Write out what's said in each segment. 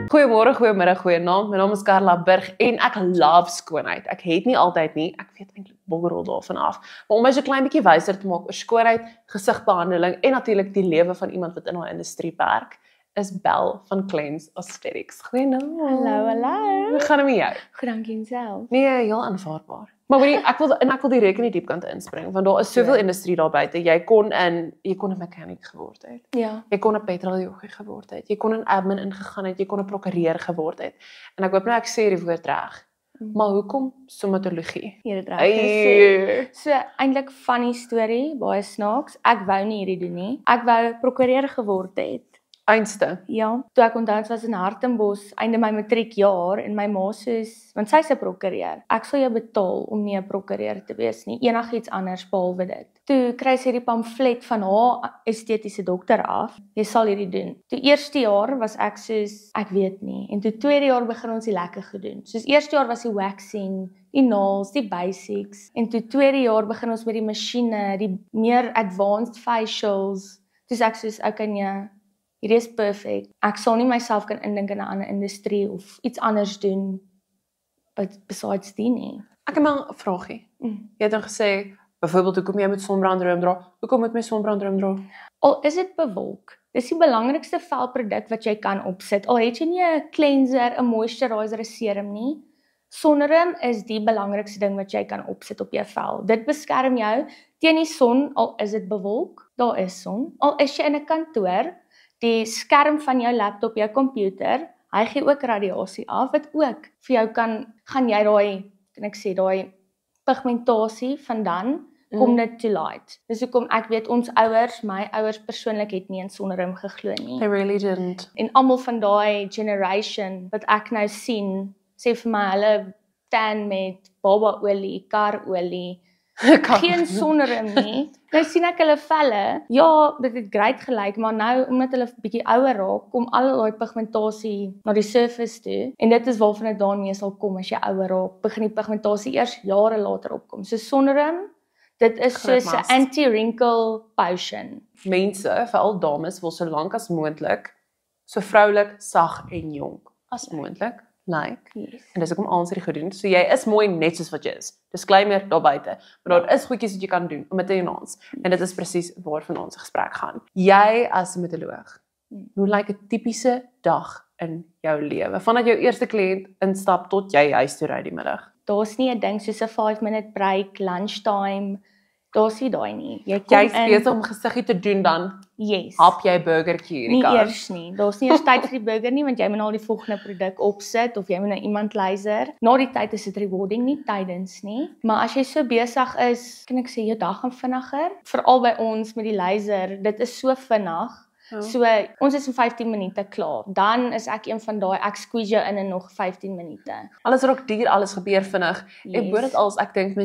Goeiemôre, goeiemiddag, goeienaand. My naam is Carla Burg en ek love skoonheid. Ek het nie altyd nie, ek weet eintlik boggerol daarvan af. Maar om my so klein bietjie wyser te maak oor skoonheid, gesigbehandeling en natuurlik die lewe van iemand wat in daai industrie werk, is Bel van Cleanse Aesthetics. Goeienaand. Hallo. Hoe gaan dit met jou? Goed, dankie self. Nee, heel aanvaarbaar. Maar weet jy, ek wil direk in die diepkant inspring, want daar is soveel industrie daar buite. Jy kon 'n mechanic geword het. Ja. Jy kon 'n petroljoggie geword het. Jy kon 'n admin ingegaan het, jy kon 'n prokureur geword het. En ek hoop nou ek sê die woord reg. Maar hoekom stomatologie? Jy het reg gesê. So eintlik funny storie, baie snaaks. Ek wou nie hierdie doen nie. Ek wou prokureur geword het. Einste. Ja, toe ek onthou ons was in Hartenbos, einde my matriekjaar en my ma soos, want sy's 'n prokureur. Ek sal jou betaal om nie 'n prokureur te wees nie, enigiets anders behalwe dit. Toe kry sy die pamflet van haar estetiese dokter af. Jy sal hierdie doen. Toe eerste jaar was ek soos ek weet nie en toe tweede jaar begin ons die lekker gedoen. Soos eerste jaar was die waxing, die nails, die basics en toe tweede jaar begin ons met die masjiene, die meer advanced facials. Toe ek soos okay nee, hierdie is perfek. Ek sal nie myself kan indink in 'n ander industrie of iets anders doen besides die nie. Ek het maar 'n vraagie. Jy het dan gesê, byvoorbeeld hoekom jy met sonbrandroom dra? Hoekom moet my sonbrandroom dra? Al is dit bewolk. Dis die belangrikste velproduk wat jy kan opsit. Al het jy nie 'n cleanser, 'n moisturizer, 'n serum nie. Sonnerum is die belangrikste ding wat jy kan opsit op jou vel. Dit beskerm jou teen die son, al is dit bewolk. Daar is son. Al is jy in 'n kantoor, die skerm van jou laptop, jou komputer, hy gee ook radiasie af wat ook vir jou gaan jy daai pigmentasie van dan kom dit to light. Dis hoekom ek weet ons ouers, my ouers persoonlik het nie in sonnerum geglo nie. They really didn't. En almal van daai generation wat ek nou sien, sê vir my hulle tan met babaolie, karolie, geen sonnerum nie. Nou sien ek hulle velle, ja, dit het great gelyk, maar nou omdat hulle bietjie ouer raak, kom al daai pigmentasie na die surface toe en dit is waarvan dit daarmee sal kom as jy ouer raak, begin die pigmentasie eers jare later opkom. So sonnerum, dit is soos 'n anti-wrinkle potion. Mense, veral dames, wil so lank as moontlik so vroulik, sag en jonk as moontlik lyk. Yes. En dis hoekom ons hierdie gedoen. So jy is mooi net soos wat jy is. Disclaimer daar buite. Maar daar is goedjies wat jy kan doen om dit te enhance. En dit is presies waarvan ons gesprek gaan. Jy as metoloog, hoe lyk 'n tipiese dag in jou lewe? Vandat jou eerste kliënt instap tot jy huis toe ry die middag. Daar's nie 'n ding soos 'n 5-minute break, lunchtime. Daar's nie daai nie. Jy's besig om gesiggie te doen dan. Yes. Hap jy burgertjie in die Nie kar? eers nie. Daar's nie eers tyd vir die burger nie want jy moet al die volgende produk opsit of jy moet na iemand luister. Na die tyd is dit rewarding nie tydens nie. Maar as jy so besig is, kan ek sê jou dag gaan vinniger. Veral by ons met die laser, dit is so vinnig. Ja. So ons is in 15 minute klaar. Dan is ek een van daai ek squeeze jou in nog 15 minute. Alles raak duur, alles gebeur vinnig. Yes. En bo dit alles, ek dink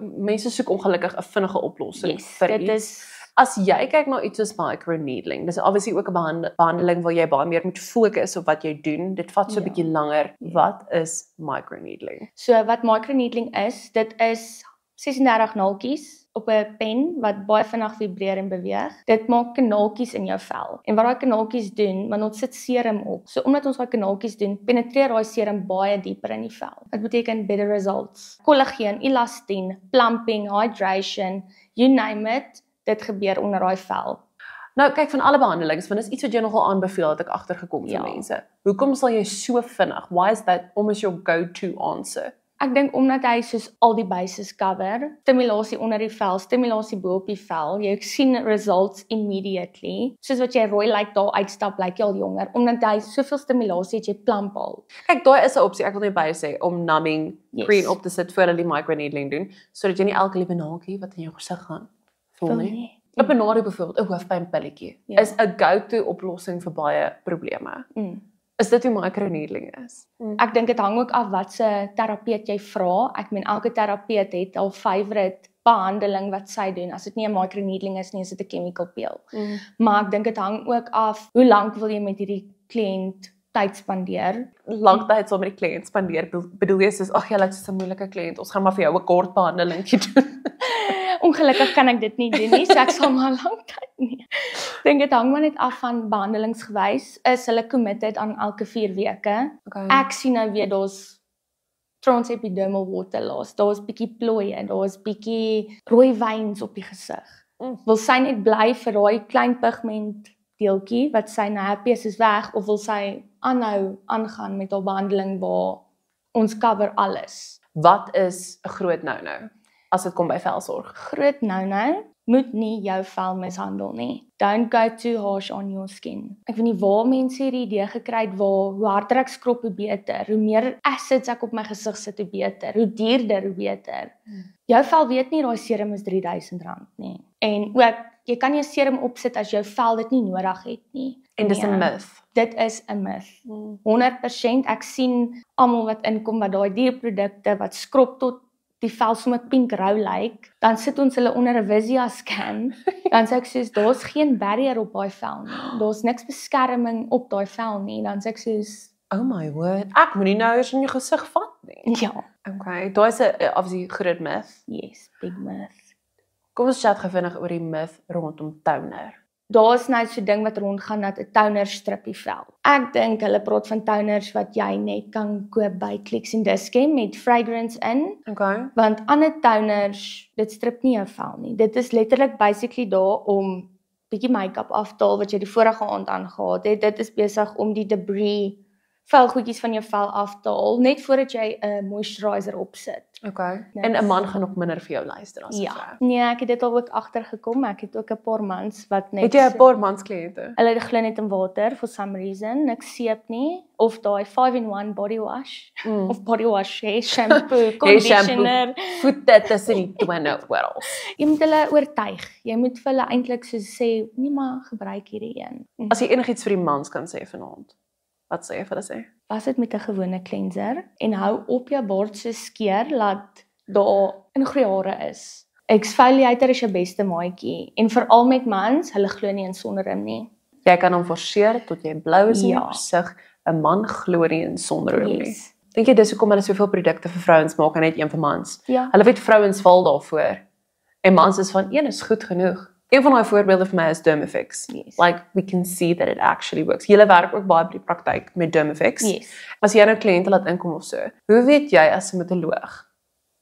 mense soek ongelukkig 'n vinnige oplossing vir dit iets. is As jy kyk na iets soos microneedling, dis obviously ook 'n behandeling waar jy baie meer moet fokus op wat jy doen. Dit vat so 'n Ja. bietjie langer. Wat is microneedling? So wat microneedling is, dit is 36 naaltjies op 'n pen wat baie vinnig vibreer en beweeg. Dit maak kanaaltjies in jou vel. En wat daai kanaaltjies doen, want ons sit serum op. So omdat ons daai kanaaltjies doen, penetreer daai serum baie dieper in die vel. Dit beteken better results. Kollageen, elastien, plumping, hydration, you name it, dit gebeur onder daai vel. Nou kyk, van alle behandelings, want dis iets wat jy nogal aanbeveel het ek agtergekom vir Ja. mense. Hoekom sal jy so vinnig? Why is that almost your go-to answer? Ek dink omdat hy soos al die bases cover, stimulasie onder die vel, stimulasie bo op die vel, jy sien results immediately. Soos wat jy rooi lyk daar uitstap, lyk jy al jonger, omdat hy soveel stimulasie het, jy plump al. Kyk, daai is 'n opsie. Ek wil net by sê om numbing Yes. cream op te sit voor hulle die microneedling doen, sodat jy nie elke liewe naaltjie wat in jou gesig gaan voel nie. 'n Benadering byvoorbeeld, 'n hoofpynpilletjie, Ja. is 'n go-to oplossing vir baie probleme. Is dit hoe microneedling is? Ek dink dit hang ook af wat se terapeut jy vra. Ek meen elke terapeut het al favorite behandeling wat sy doen. As dit nie 'n microneedling is nie, is dit 'n chemical peel. Maar ek dink dit hang ook af hoe lank wil jy met hierdie kliënt tyd spandeer. Lang tyd saam met die kliënt spandeer. Bedoel jy soos ag jy lyk soos 'n moeilike kliënt. Ons gaan maar vir jou 'n kort behandelingkie doen. Ongelukkig kan ek dit nie doen nie, so ek sal maar lank tyd nie. Ek dink dit hang maar net af van behandelingsgewys. Is hulle committed aan elke 4 weke? Okay. Ek sien nou weer daar's transepidermal water loss, daar's bietjie plooie, daar's bietjie rooi veins op die gesig. Wil sy net bly vir daai klein pigment deeltjie wat sy nou happy is weg, of wil sy aangaan met haar behandeling waar ons cover alles? Wat is 'n groot no-no as dit kom by velsorg? Groot no-no, moet nie jou vel mishandel nie. Don't go too harsh on your skin. Ek weet nie waar mense hierdie idee gekry het waar hoe harder ek skrob hoe beter, hoe meer acids ek op my gesig sit hoe beter, hoe duurder hoe beter. Jou vel weet nie daai serum is R3000 nie. En ook jy kan nie 'n serum opsit as jou vel dit nie nodig het nie. En dis 'n myth. Dit is 'n myth. 100%. Ek sien almal wat inkom wat daai dierprodukte wat skrob tot die vel sommer pink rou lyk, dan sit ons hulle onder 'n Visia scan, dan sê ek soos daar's geen barrier op daai vel nie. Daar's niks beskerming op daai vel nie. Dan sê ek soos Oh my word. Ek moenie nou eers in jou gesig vat nie. ja, Okay, daai is 'n obviously groot myth. yes, big myth. Kom ons chat gefvinnig oor die myth rondom toner. Daar's nou so 'n ding wat rondgaan dat 'n toner strip die vel. Ek dink hulle praat van toners wat jy net kan koop by Clicks en Dischem met fragrance in, Okay. want ander toners, dit strip nie jou vel nie. Dit is letterlik basically daar om bietjie make-up af te haal wat jy die vorige aand aangehad het. Dit is besig om die debris velgoedjies van jou vel af te haal net voordat jy 'n moisturizer opsit. Okay. Niks. En 'n man gaan nog minder vir jou luister as 'n Ja. vrou. Nee, ek het dit al ook agtergekom. Ek het ook 'n paar mans wat net Het jy 'n paar mans kliënte? hulle glo net in water for some reason, niks seep nie, of daai 5-in-1 body wash of body wash, hair shampoo, conditioner. Voete tussen die tone oral. Jy moet hulle oortuig. Jy moet vir hulle eintlik so sê, nee maar gebruik hierdie een. As jy enigiets vir die mans kan sê vanaand, wat sê jy vir hulle sê? Was dit met 'n gewone cleanser en hou op jou bord so skeer laat daar ingroei hare is. Exfoliator is jou beste maatjie en veral met mans, hulle glo nie in sonder hom nie. Jy kan hom forceer tot jy blou is in jou Ja. gesig. 'n Man glo nie in sonder hom nie. Yes. Dink jy dis hoekom hulle soveel produkte vir vrouens maak en net een vir mans? Ja. Hulle weet vrouens val daarvoor. En mans is van een is goed genoeg. Een van daai voorbeelde vir my is Dermafix. Yes. Like we can see that it actually works. Julle werk ook baie by die praktyk met Dermafix. Yes. As jy nou kliënte laat inkom of so, hoe weet jy as 'n dermatoloog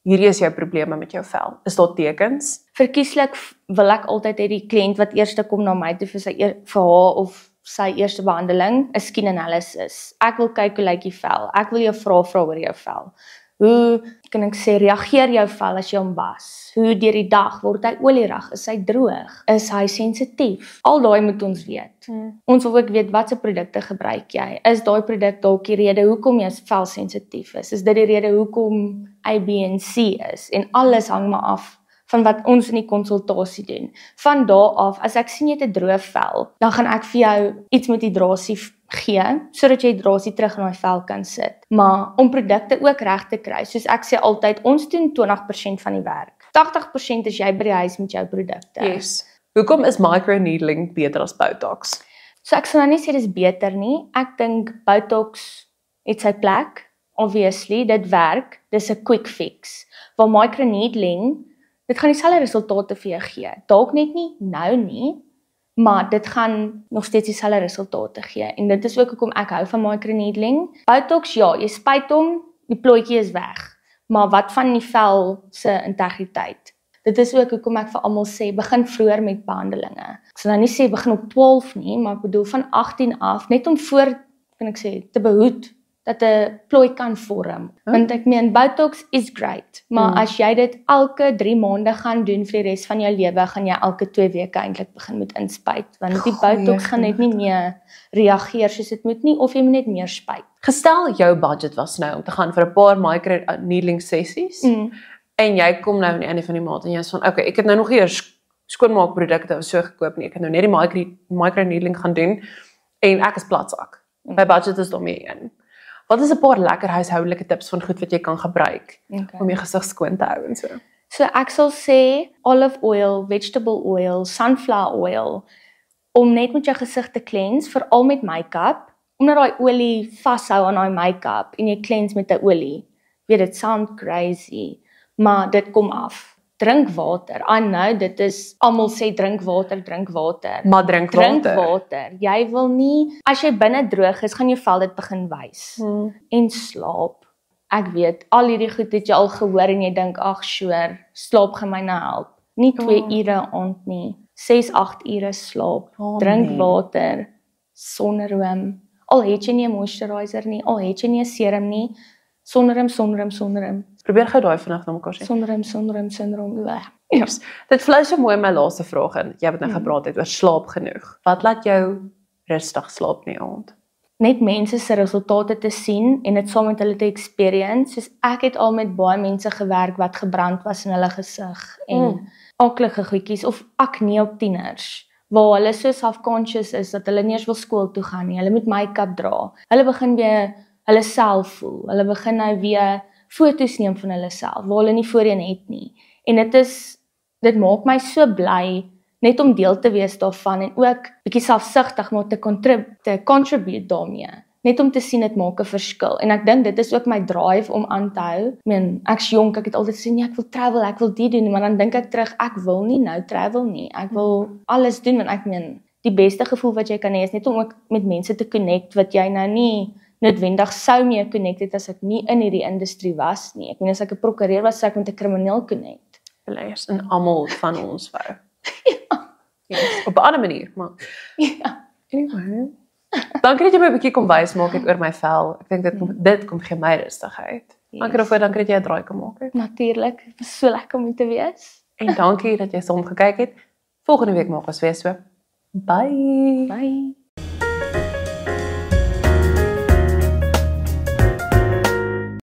hierdie is jou probleme met jou vel? Is daar tekens? Verkieslik wil ek altyd hê die kliënt wat eerste kom na my toe vir vir haar of sy eerste behandeling, 'n skin analysis. Ek wil kyk hoe lyk die vel. Ek wil jou vra oor jou vel. Hoe kan ek sê reageer jou vel as jy hom was? Hoe deur die dag word hy olierig? Is hy droog? Is hy sensitief? Al daai moet ons weet. Ons wil ook weet watse produkte gebruik jy? Is daai produk dalk die rede hoekom jy vel sensitief is? Is dit die rede hoekom A, B en C is? En alles hang maar af van wat ons in die konsultasie doen. Van daar af, as ek sien jy het 'n droë vel, dan gaan ek vir jou iets met hydrasie gee, sodat jy hydrasie terug in daai vel kan sit. Maar om produkte ook reg te kry, soos ek sê altyd, ons doen 20% van die werk. 80% is jy by die huis met jou produkte. Yes. Hoekom is microneedling beter as Botox? So ek sal nou nie sê dis beter nie. Ek dink Botox het sy plek, obviously, dit werk, dis 'n quick fix. Waar microneedling, dit gaan dieselfde resultate vir jou gee. Dalk net nie nou nie, maar dit gaan nog steeds dieselfde resultate gee. En dit is ook hoekom ek hou van microneedling. Botox, ja, jy spuit hom, die plooitjie is weg. Maar wat van die vel se integriteit? Dit is ook hoekom ek vir almal sê, begin vroeër met behandelinge. Ek sal nou nie sê begin op 12 nie, maar ek bedoel van 18 af, net om voor, kan ek sê, te behoed dat 'n plooi kan vorm. Want ek meen Botox is great, maar as jy dit elke 3 maande gaan doen vir die res van jou lewe, gaan jy elke 2 weke eintlik begin met inspuit, want die Botox gaan net nie meer reageer soos dit moet nie, of jy moet net meer spuit. Gestel jou budget was nou om te gaan vir 'n paar microneedling sessies. En jy kom nou aan die einde van die maand en jy is van, okay, ek het nou nog eers skoonmaakprodukte of so gekoop nie. Ek het nou net die microneedling gaan doen en ek is platsak. My budget is daarmee in. Wat is 'n paar lekker huishoudelike tips van goed wat jy kan gebruik om jou gesig skoon te hou en so? So ek sal sê olive oil, vegetable oil, sunflower oil om net met jou gesig te cleanse, veral met make-up, omdat daai olie vashou aan daai make-up en jy cleanse met 'n olie. Weet dit sound crazy, maar dit kom af. drink water. I know dit is almal sê drink water, drink water. Maar drink Drink water. water. Jy wil nie as jy binne droog is, gaan jou vel dit begin wys. En slaap. Ek weet, al hierdie goed het jy al gehoor en jy dink, ag sure, slaap gaan my nou help. Nie 2 ure aand nie, 6-8 ure slaap. Drink water, sonneroom. Al het jy nie 'n moisturizer nie, al het jy nie 'n serum nie, sonneroom. Probeer gou daai vanaand na mekaar sê. Sonneroom. Eers, dit vlou so mooi in my laaste vraag in. Jy het nou gepraat het oor slaap genoeg. Wat laat jou rustig slaap in die aand? Net mense se resultate te sien en dit saam met hulle te experience. Soos ek het al met baie mense gewerk wat gebrand was in hulle gesig en aaklige goedjies of akne op tieners waar hulle so self-conscious is dat hulle nie eens wil skool toe gaan nie. Hulle moet make-up dra. Hulle begin weer hulle self voel. Hulle begin nou weer foto's neem van hulle self waar hulle nie voorheen het nie. En dit maak my so bly net om deel te wees daarvan en ook bietjie selfsugtig maar te contribute daarmee. Net om te sien dit maak 'n verskil. En ek dink dit is ook my drive om aan te hou. Ek meen, ek's jonk, ek het altyd gesê nee, ek wil travel, ek wil dit doen, maar dan dink ek terug, ek wil nie nou travel nie. Ek wil alles doen want ek meen, die beste gevoel wat jy kan hê is net om ook met mense te connect wat jy nou nie noodwendig sou mee connect het as ek nie in hierdie industrie was nie. Ek meen as ek 'n prokureur was, sou ek met 'n krimineel connect. Beleers en almal van ons wou. Yes, op 'n ander manier, maar Ja. anyway. Dankie dat jy my 'n bietjie kom wys maak het oor my vel. Ek dink dit kom gee my rustigheid. Dankie daarvoor, dankie dat jy 'n draai kom maak het. Natuurlik, dit was so lekker om te wees. En dankie dat jy saam gekyk het. Volgende week maak ons weer so. Bye. Bye.